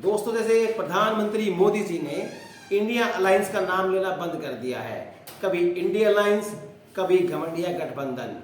दोस्तों, जैसे प्रधानमंत्री मोदी जी ने इंडिया अलायंस का नाम लेना बंद कर दिया है, कभी इंडिया अलायंस कभी घमंडिया गठबंधन,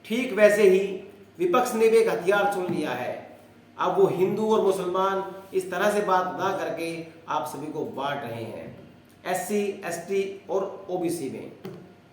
ठीक वैसे ही विपक्ष ने भी एक हथियार चुन लिया है। अब वो हिंदू और मुसलमान इस तरह से बात ना करके आप सभी को बांट रहे हैं SC, ST और OBC में।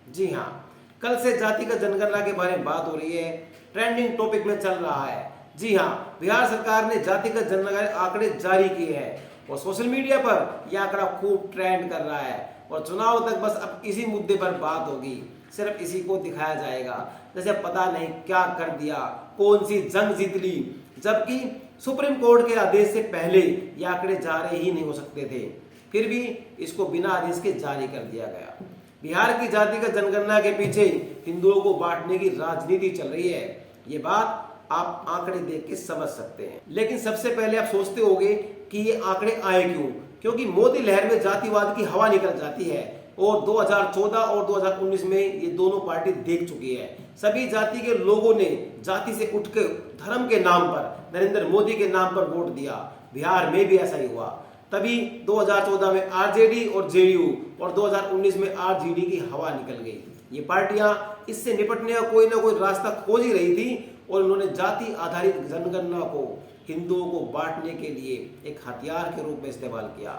जी हाँ, कल से जातिगत जनगणना के बारे में बात हो रही है, ट्रेंडिंग टॉपिक में चल रहा है। जी हाँ, बिहार सरकार ने जातिगत जनगणना आंकड़े जारी किए हैं और सोशल मीडिया पर यह आंकड़ा खूब ट्रेंड कर रहा है और चुनाव तक बस अब इसी मुद्दे पर बात होगी, सिर्फ इसी को दिखाया जाएगा जैसे पता नहीं क्या कर दिया, कौन सी जंग जीत ली, जबकि सुप्रीम कोर्ट के आदेश से पहले ये आंकड़े जारी ही नहीं हो सकते थे, फिर भी इसको बिना आदेश के जारी कर दिया गया। बिहार की जातिगत जनगणना के पीछे हिंदुओं को बांटने की राजनीति चल रही है, ये बात आप आंकड़े देख के समझ सकते हैं। लेकिन सबसे पहले आप सोचते होंगे कि ये आंकड़े आए क्यों? क्योंकि मोदी लहर में जातिवाद की हवा निकल जाती है और 2014 और 2019 में ये दोनों पार्टी देख चुकी है। सभी जाति के लोगों ने जाति से उठकर धर्म के नाम पर नरेंद्र मोदी के नाम पर वोट दिया। बिहार में भी ऐसा ही हुआ, तभी 2014 में RJD और JDU और 2019 में RGD की हवा निकल गई। ये पार्टियां इससे निपटने का कोई ना कोई रास्ता खोज ही रही थी और उन्होंने जाति आधारित जनगणना को हिंदुओं को बांटने के लिए एक हथियार के रूप में इस्तेमाल किया।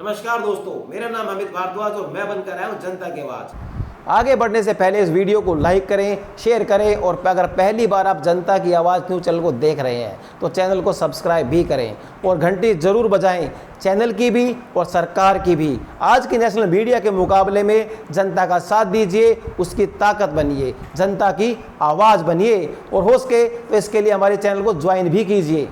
नमस्कार दोस्तों, मेरा नाम अमित भारद्वाज और मैं बनकर आया हूं जनता की आवाज। आगे बढ़ने से पहले इस वीडियो को लाइक करें, शेयर करें और अगर पहली बार आप जनता की आवाज़ न्यूज़ चैनल को देख रहे हैं तो चैनल को सब्सक्राइब भी करें और घंटी जरूर बजाएं, चैनल की भी और सरकार की भी। आज की नेशनल मीडिया के मुकाबले में जनता का साथ दीजिए, उसकी ताकत बनिए, जनता की आवाज़ बनिए और हो सके तो इसके लिए हमारे चैनल को ज्वाइन भी कीजिए।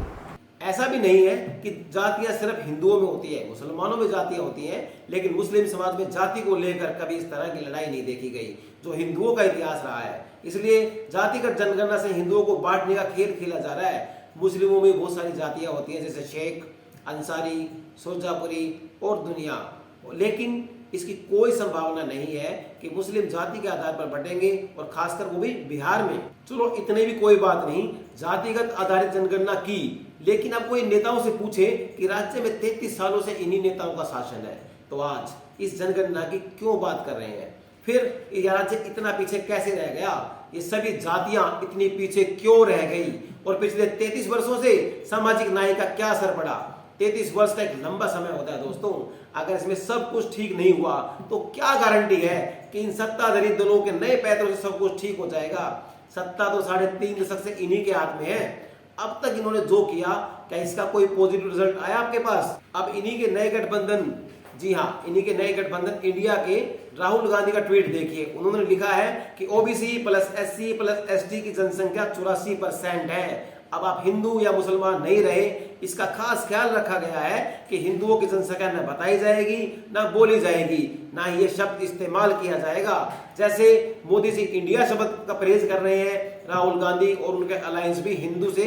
ऐसा भी नहीं है कि जातियां सिर्फ हिंदुओं में होती है, मुसलमानों में जातियां होती हैं, लेकिन मुस्लिम समाज में जाति को लेकर कभी इस तरह की लड़ाई नहीं देखी गई जो हिंदुओं का इतिहास रहा है। इसलिए जातिगत जनगणना से हिंदुओं को बांटने का खेल खेला जा रहा है। मुस्लिमों में बहुत सारी जातियां होती हैं जैसे शेख, अंसारी, सुरजापुरी और दुनिया, लेकिन इसकी कोई संभावना नहीं है कि मुस्लिम जाति के आधार पर बटेंगे और खासकर वो भी बिहार में। चलो इतने भी कोई बात नहीं, जातिगत आधारित जनगणना की, लेकिन अब कोई नेताओं से पूछे कि राज्य में 33 सालों से इन्हीं नेताओं का शासन है, तो आज इस जनगणना की क्यों बात कर रहे हैं? फिर यह राज्य इतना पीछे कैसे रह गया? ये सभी जातियां इतनी पीछे क्यों रह गई? और पिछले 33 वर्षों से सामाजिक न्याय का क्या असर पड़ा? 33 वर्ष का एक लंबा समय होता है दोस्तों। अगर इसमें सब कुछ ठीक नहीं हुआ तो क्या गारंटी है कि इन सत्ताधारी दलों के नए पैरों से सब कुछ ठीक हो जाएगा? सत्ता तो 3.5 दशक से इन्हीं के हाथ में है। अब तक इन्होंने जो किया, क्या इसका कोई पॉजिटिव रिजल्ट आया आपके पास? अब इन्हीं के नए गठबंधन, जी हाँ, इन्हीं के नए गठबंधन इंडिया के राहुल गांधी का ट्वीट देखिए। उन्होंने लिखा है कि OBC + SC + ST की जनसंख्या 84% है। अब आप हिंदू या मुसलमान नहीं रहे, इसका खास ख्याल रखा गया है कि हिंदुओं की जनसंख्या न बताई जाएगी, न बोली जाएगी, ना ये शब्द इस्तेमाल किया जाएगा। जैसे मोदी जी इंडिया शब्द का परहेज कर रहे हैं, राहुल गांधी और उनके अलायंस भी हिंदू से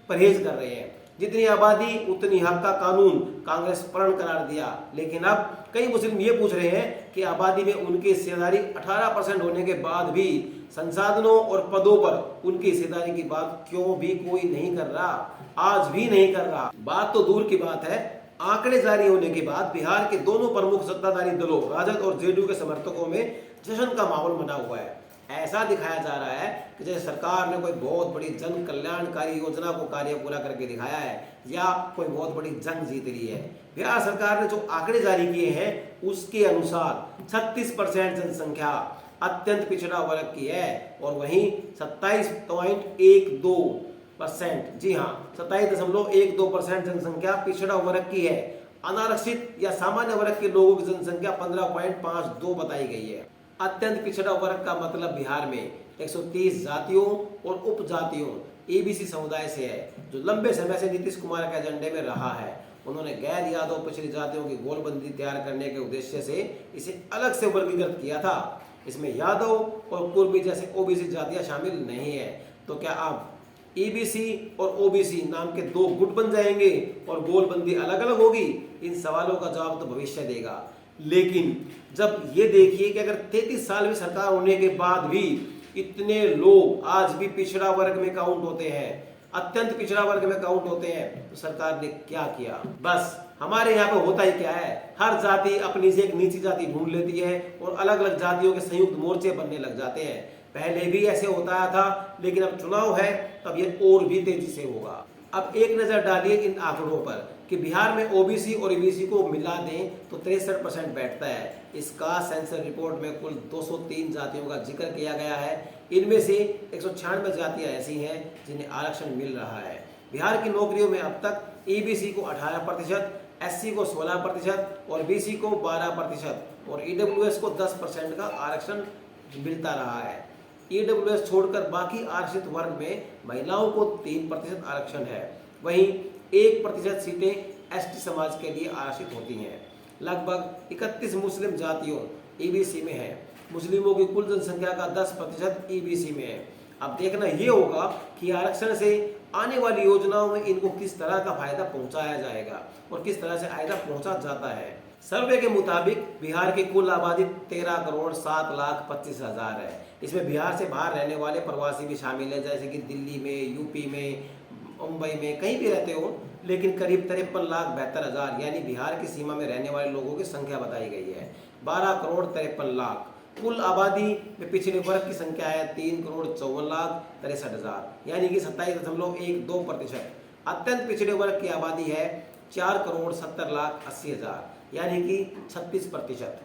परहेज कर रहे हैं। जितनी आबादी उतनी हक का कानून कांग्रेस प्रण करार दिया, लेकिन अब कई मुस्लिम ये पूछ रहे हैं कि आबादी में उनकी हिस्सेदारी 18% होने के बाद भी संसाधनों और पदों पर उनकी हिस्सेदारी की बात क्यों भी कोई नहीं कर रहा? आज भी नहीं कर रहा। बात तो दूर की बात है, आंकड़े जारी होने के बाद बिहार के दोनों प्रमुख सत्ताधारी दलों राजद और JDU के समर्थकों में जश्न का माहौल बना हुआ है। ऐसा दिखाया जा रहा है कि जैसे सरकार ने कोई बहुत बड़ी जन कल्याणकारी योजना को कार्य पूरा करके दिखाया है या कोई बहुत बड़ी जंग जीत ली है। बिहार सरकार ने जो आंकड़े जारी किए हैं उसके अनुसार 36% जनसंख्या अत्यंत पिछड़ा वर्ग की है और वहीं 27.12%, जी हाँ 27.12% जनसंख्या पिछड़ा वर्ग की है। अनारक्षित या सामान्य वर्ग के लोगों की जनसंख्या 15.52 बताई गई है। अत्यंत पिछड़ा वर्ग का मतलब बिहार में 130 जातियों और उपजातियों ABC समुदाय से है, जो लंबे समय से नीतीश कुमार के एजेंडे में रहा है। उन्होंने गैर यादव पिछड़ी जातियों की गोलबंदी तैयार करने के उद्देश्य से इसे अलग से वर्गीकृत किया था। इसमें यादव और कुर्मी जैसे OBC जातियां शामिल नहीं है। तो क्या अब EBC और OBC नाम के दो गुट बन जाएंगे और गोलबंदी अलग अलग होगी? इन सवालों का जवाब तो भविष्य देगा। लेकिन जब ये देखिए कि अगर 33 साल में सरकार होने के बाद भी इतने लोग आज भी पिछड़ा वर्ग में काउंट होते हैं, अत्यंत पिछड़ा वर्ग में काउंट होते हैं। तो सरकार ने क्या किया? बस हमारे यहाँ पे होता ही क्या है, हर जाति अपनी से एक नीची जाति ढूंढ लेती है और अलग अलग जातियों के संयुक्त मोर्चे बनने लग जाते हैं। पहले भी ऐसे होता था, लेकिन अब चुनाव है, तब ये और भी तेजी से होगा। अब एक नजर डालिए इन आंकड़ों पर कि बिहार में ओबीसी और ईबीसी को मिला दें तो 63% बैठता है। इसका सेंसर रिपोर्ट में कुल 203 जातियों का जिक्र किया गया है। इनमें से 196 जातियां ऐसी हैं जिन्हें आरक्षण मिल रहा है। बिहार की नौकरियों में अब तक ईबीसी को 18%, एससी को 16% और बीसी को 12% और ईडब्ल्यूएस को 10% का आरक्षण मिलता रहा है। ईडब्ल्यूएस छोड़कर बाकी आरक्षित वर्ग में महिलाओं को 3% आरक्षण है। वहीं 1% सीटें एसटी समाज के लिए आरक्षित होती हैं। लगभग 31 मुस्लिम जातियों ईबीसी में है। मुस्लिमों की कुल जनसंख्या का 10% ईबीसी में है। अब देखना ये होगा कि आरक्षण से आने वाली योजनाओं में इनको किस तरह का फायदा पहुंचाया जाएगा और किस तरह से फायदा पहुंचा जाता है। सर्वे के मुताबिक बिहार की कुल आबादी 13,07,25,000 है। इसमें बिहार से बाहर रहने वाले प्रवासी भी शामिल है, जैसे कि दिल्ली में, यूपी में, मुंबई में, कहीं भी रहते हो, लेकिन करीब 53,72,000 यानी बिहार की सीमा में रहने वाले लोगों की संख्या बताई गई है। 12,53,00,000 कुल आबादी में पिछड़े वर्ग की संख्या है 3,54,63,000 यानी कि 27.12%। अत्यंत पिछड़े वर्ग की आबादी है 4,70,80,000 यानी कि 36%।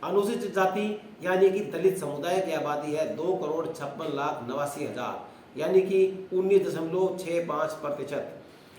अनुसूचित जाति यानी कि दलित समुदाय की आबादी है 2,56,89,000 यानी कि 19.65%।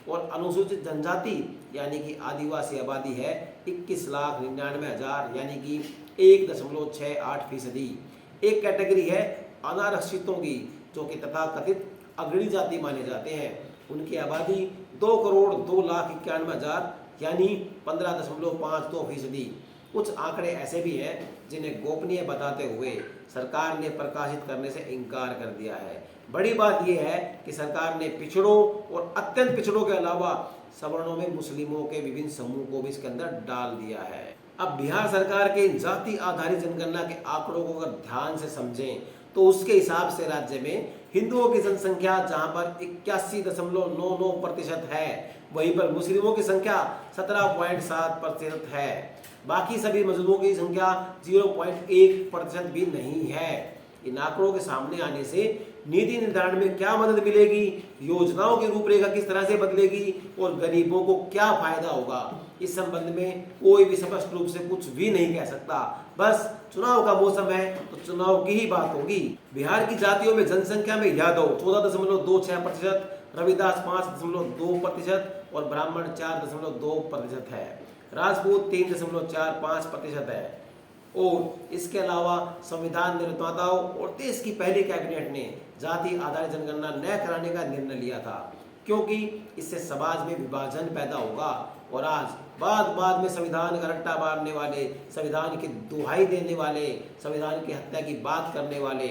और अनुसूचित जनजाति यानी कि आदिवासी आबादी है 21,99,000 यानी कि 1.68%। एक कैटेगरी है अनारक्षितों की, जो कि तथाकथित अग्रणी जाति माने जाते हैं। उनकी आबादी 2,02,91,000 यानी 15.52%। कुछ आंकड़े ऐसे भी हैं जिन्हें गोपनीय बताते हुए सरकार ने प्रकाशित करने से इनकार कर दिया है। बड़ी बात यह है कि सरकार ने पिछड़ों और अत्यंत पिछड़ों के अलावा सवर्णों में मुस्लिमों के विभिन्न समूह को भी इसके अंदर डाल दिया है। अब बिहार सरकार के जाति आधारित जनगणना के आंकड़ों को अगर ध्यान से समझें तो उसके हिसाब से राज्य में हिंदुओं की जनसंख्या जहां पर 81.99% है, वहीं पर मुस्लिमों की संख्या 17.7% है। बाकी सभी मजलूमों की संख्या 0.1% भी नहीं है। इन आंकड़ों के सामने आने से नीति निर्धारण में क्या मदद मिलेगी, योजनाओं की रूपरेखा किस तरह से बदलेगी और गरीबों को क्या फायदा होगा, इस संबंध में कोई भी स्पष्ट रूप से कुछ भी नहीं कह सकता। बस चुनाव का मौसम है तो चुनाव की ही बात होगी। बिहार की जातियों में जनसंख्या में यादव 14.26%, रविदास 5.2% और ब्राह्मण 4.2% है। राजपूत 3.45% है। और इसके अलावा संविधान निर्माताओं और देश की पहली कैबिनेट ने जाति आधारित जनगणना न कराने का निर्णय लिया था, क्योंकि इससे समाज में विभाजन पैदा होगा। और आज बाद में संविधान का रट्टा मारने वाले, संविधान की दुहाई देने वाले, संविधान की हत्या की बात करने वाले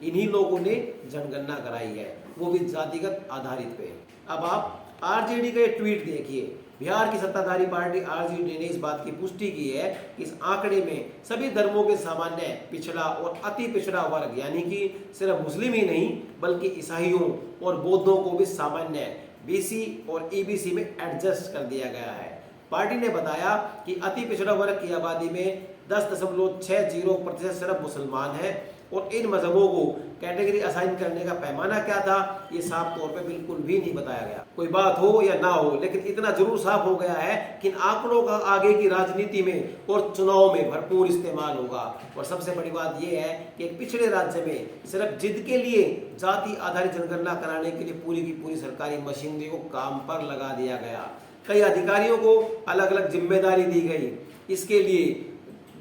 इन्हीं लोगों ने जनगणना कराई है, वो भी जातिगत आधारित पे। अब आप आरजेडी का ये ट्वीट देखिए। बिहार की सत्ताधारी पार्टी आरजेडी ने इस बात की पुष्टि की है कि इस आंकड़े में सभी धर्मों के सामान्य, पिछड़ा और अति पिछड़ा वर्ग यानी कि सिर्फ मुस्लिम ही नहीं बल्कि ईसाइयों और बौद्धों को भी सामान्य, बीसी और ईबीसी में एडजस्ट कर दिया गया है। पार्टी ने बताया कि अति पिछड़ा वर्ग की आबादी में 10.60% सिर्फ मुसलमान हैं और इन मजहबों को कैटेगरी असाइन करने का पैमाना क्या था, ये साफ तौर पे बिल्कुल भी नहीं बताया गया। कोई बात हो या ना हो, लेकिन इतना जरूर साफ हो गया है कि इन आंकड़ों का आगे की राजनीति में और चुनाव में भरपूर इस्तेमाल होगा। और सबसे बड़ी बात यह है कि एक पिछड़े राज्य में सिर्फ जिद के लिए जाति आधारित जनगणना कराने के लिए पूरी की पूरी सरकारी मशीनरी को काम पर लगा दिया गया। कई अधिकारियों को अलग अलग जिम्मेदारी दी गई। इसके लिए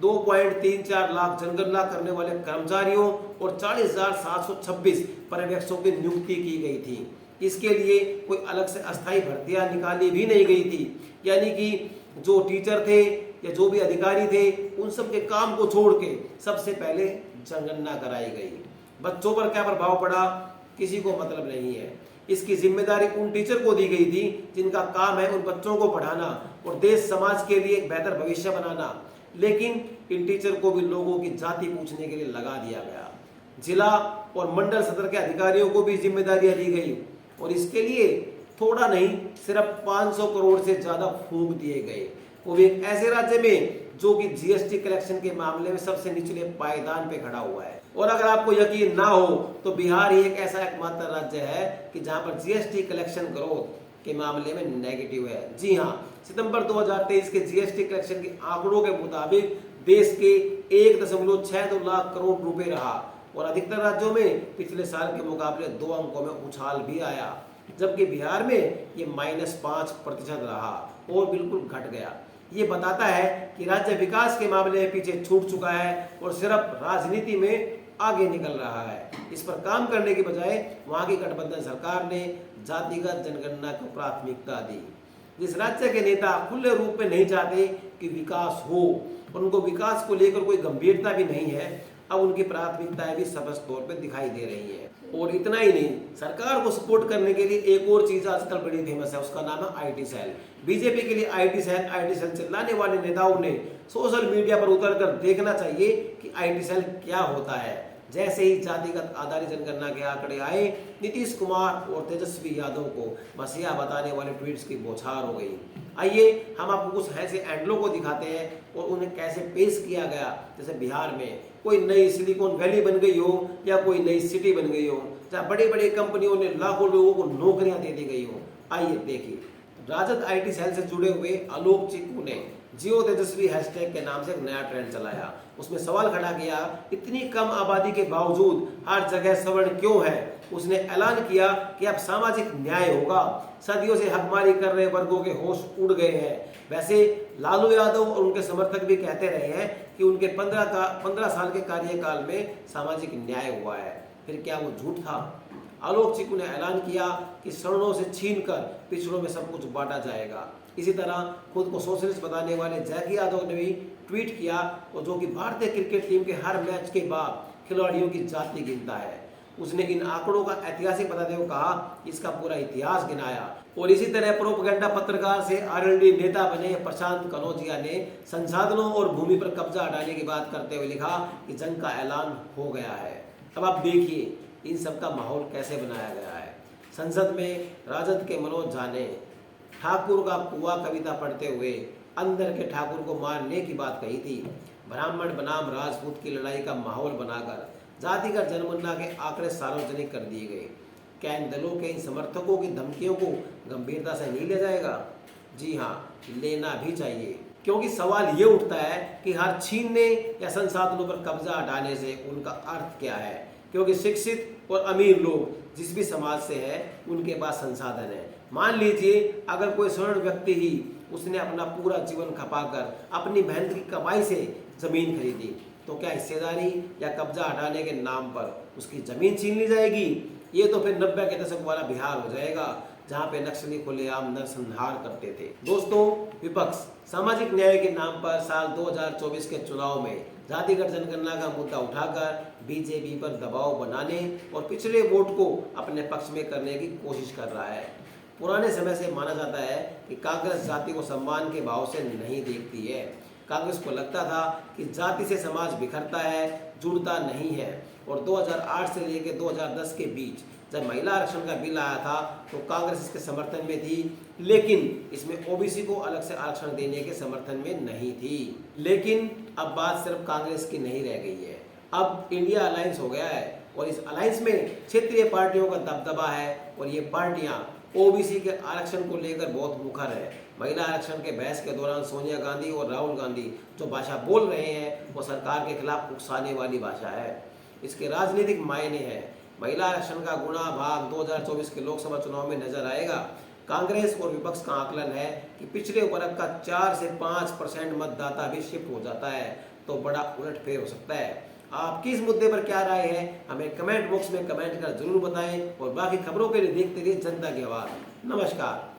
2.34 लाख जनगणना करने वाले कर्मचारियों और 40,726 पर्यवेक्षकों की नियुक्ति की गई थी। इसके लिए कोई अलग से अस्थायी भर्तियां निकाली भी नहीं गई थी, यानी कि जो टीचर थे या जो भी अधिकारी थे उन सब के काम को छोड़ के सबसे पहले जनगणना कराई गई। बच्चों पर क्या प्रभाव पड़ा किसी को मतलब नहीं है। इसकी जिम्मेदारी उन टीचर को दी गई थी जिनका काम है उन बच्चों को पढ़ाना और देश समाज के लिए एक बेहतर भविष्य बनाना, लेकिन इन टीचर को भी लोगों की जाति पूछने के लिए लगा दिया गया। जिला और मंडल सदर के अधिकारियों को भी जिम्मेदारियां दी गई। और इसके लिए थोड़ा नहीं, सिर्फ 500 करोड़ से ज्यादा फूंक दिए गए, वो भी एक ऐसे राज्य में जो कि जीएसटी कलेक्शन के मामले में सबसे निचले पायदान पे खड़ा हुआ है। और अगर आपको यकीन ना हो तो बिहार ही एक ऐसा एकमात्र राज्य है कि जहां पर जीएसटी कलेक्शन ग्रोथ के मामले में नेगेटिव है। जी हाँ, सितंबर 2023 के जीएसटी कलेक्शन के आंकड़ों के मुताबिक देश के 1.62 लाख करोड़ रुपए रहा और अधिकतर राज्यों में पिछले साल के मुकाबले 2 अंकों में उछाल भी आया, जबकि बिहार में ये -5% रहा और बिल्कुल घट गया। ये बताता है कि राज्य विकास के मामले में पीछे छूट चुका है और सिर्फ राजनीति में आगे निकल रहा है। इस पर काम करने की बजाय वहां की गठबंधन सरकार ने जातिगत जनगणना को प्राथमिकता दी। जिस राज्य के नेता खुले रूप में नहीं चाहते कि विकास हो, उनको विकास को लेकर कोई गंभीरता भी नहीं है, अब उनकी प्राथमिकताएं भी स्पष्ट तौर पर दिखाई दे रही है। और इतना ही नहीं, सरकार को सपोर्ट करने के लिए एक और चीज आजकल बड़ी फेमस है, उसका नाम है आईटी सेल। बीजेपी के लिए आईटी सेल चिल्लाने वाले नेताओं ने सोशल मीडिया पर उतरकर देखना चाहिए कि आईटी सेल क्या होता है। जैसे ही जातिगत आधारित जनगणना के आंकड़े आए, नीतीश कुमार और तेजस्वी यादव को मसीहा बताने वाले ट्वीट्स की बौछार हो गई। आइए हम आपको कुछ ऐसे एंडलों को दिखाते हैं और उन्हें कैसे पेश किया गया, जैसे बिहार में कोई नई सिलिकॉन वैली बन गई हो या कोई नई सिटी बन गई हो, जहाँ बड़ी बड़ी कंपनियों ने लाखों लोगों को नौकरियां दे दी गई हो। आइए देखिए, राजद आईटी सेल से जुड़े हुए आलोक चिक्कू ने जियो तेजस्वी हैशटैग के नाम से एक नया ट्रेंड चलाया। उसमें सवाल खड़ा किया, इतनी कम आबादी के बावजूद हर जगह सवर्ण क्यों है। उसने ऐलान किया कि अब सामाजिक न्याय होगा, सदियों से हकमारी कर रहे वर्गों के होश उड़ गए हैं। वैसे लालू यादव और उनके समर्थक भी कहते रहे हैं कि उनके 15 साल के कार्यकाल में सामाजिक न्याय हुआ है। फिर क्या वो झूठ था? आलोक चिक्कू ने ऐलान किया कि सवर्णों से छीनकर पिछड़ों में सब कुछ बांटा जाएगा। इसी तरह खुद को सोशलिस्ट बताने वाले जैकी यादव ने भी ट्वीट किया, और जो कि भारतीय क्रिकेट टीम के हर मैच के बाद खिलाड़ियों की जाति गिनता है। उसने इन आंकड़ों का ऐतिहासिक बताते हुए कहा, इसका पूरा इतिहास गिनाया। और इसी तरह प्रोपेगेंडा पत्रकार से आरएलडी नेता बने प्रशांत कनौजिया ने संसाधनों और भूमि पर कब्जा हटाने की बात करते हुए लिखा कि जंग का ऐलान हो गया है। अब आप देखिए इन सब का माहौल कैसे बनाया गया है। संसद में राजद के मनोज झा ने ठाकुर का कुआं कविता पढ़ते हुए अंदर के ठाकुर को मारने की बात कही थी। ब्राह्मण बनाम राजपूत की लड़ाई का माहौल बनाकर जातिगत जनगणना के आंकड़े सार्वजनिक कर दिए गए। क्या इन दलों के इन समर्थकों की धमकियों को गंभीरता से नहीं लिया जाएगा? जी हाँ, लेना भी चाहिए, क्योंकि सवाल ये उठता है कि हर छीनने या संसाधनों पर कब्जा हटाने से उनका अर्थ क्या है। क्योंकि शिक्षित और अमीर लोग जिस भी समाज से है उनके पास संसाधन है। मान लीजिए अगर कोई स्वर्ण व्यक्ति ही उसने अपना पूरा जीवन खपाकर अपनी मेहनत की कमाई से जमीन खरीदी, तो क्या हिस्सेदारी या कब्जा हटाने के नाम पर उसकी जमीन छीन ली जाएगी? ये तो फिर 90 के दशक वाला बिहार हो जाएगा, जहां पे नक्सली खुलेआम नरसंहार करते थे। दोस्तों, विपक्ष सामाजिक न्याय के नाम पर साल 2024 के चुनाव में जातिगत जनगणना का मुद्दा उठाकर बीजेपी पर दबाव बनाने और पिछड़े वोट को अपने पक्ष में करने की कोशिश कर रहा है। पुराने समय से माना जाता है कि कांग्रेस जाति को सम्मान के भाव से नहीं देखती है। कांग्रेस को लगता था कि जाति से समाज बिखरता है, जुड़ता नहीं है। और 2008 से लेकर 2010 के बीच जब महिला आरक्षण का बिल आया था तो कांग्रेस इसके समर्थन में थी, लेकिन इसमें ओबीसी को अलग से आरक्षण देने के समर्थन में नहीं थी। लेकिन अब बात सिर्फ कांग्रेस की नहीं रह गई है, अब इंडिया अलायंस हो गया है और इस अलायंस में क्षेत्रीय पार्टियों का दबदबा है और ये पार्टियां ओबीसी के आरक्षण को लेकर बहुत मुखर है। महिला आरक्षण के बहस के दौरान सोनिया गांधी और राहुल गांधी जो भाषा बोल रहे हैं वो सरकार के खिलाफ उकसाने वाली भाषा है। इसके राजनीतिक मायने हैं। महिला आरक्षण का गुणा भाग 2024 के लोकसभा चुनाव में नजर आएगा। कांग्रेस और विपक्ष का आकलन है कि पिछड़े वर्ग का 4 से 5% मतदाता भी शिफ्ट हो जाता है तो बड़ा उलटफेर हो सकता है। आपकी इस मुद्दे पर क्या राय है, हमें कमेंट बॉक्स में कमेंट कर जरूर बताएं और बाकी खबरों के लिए देखते रहिए जनता की आवाज। नमस्कार।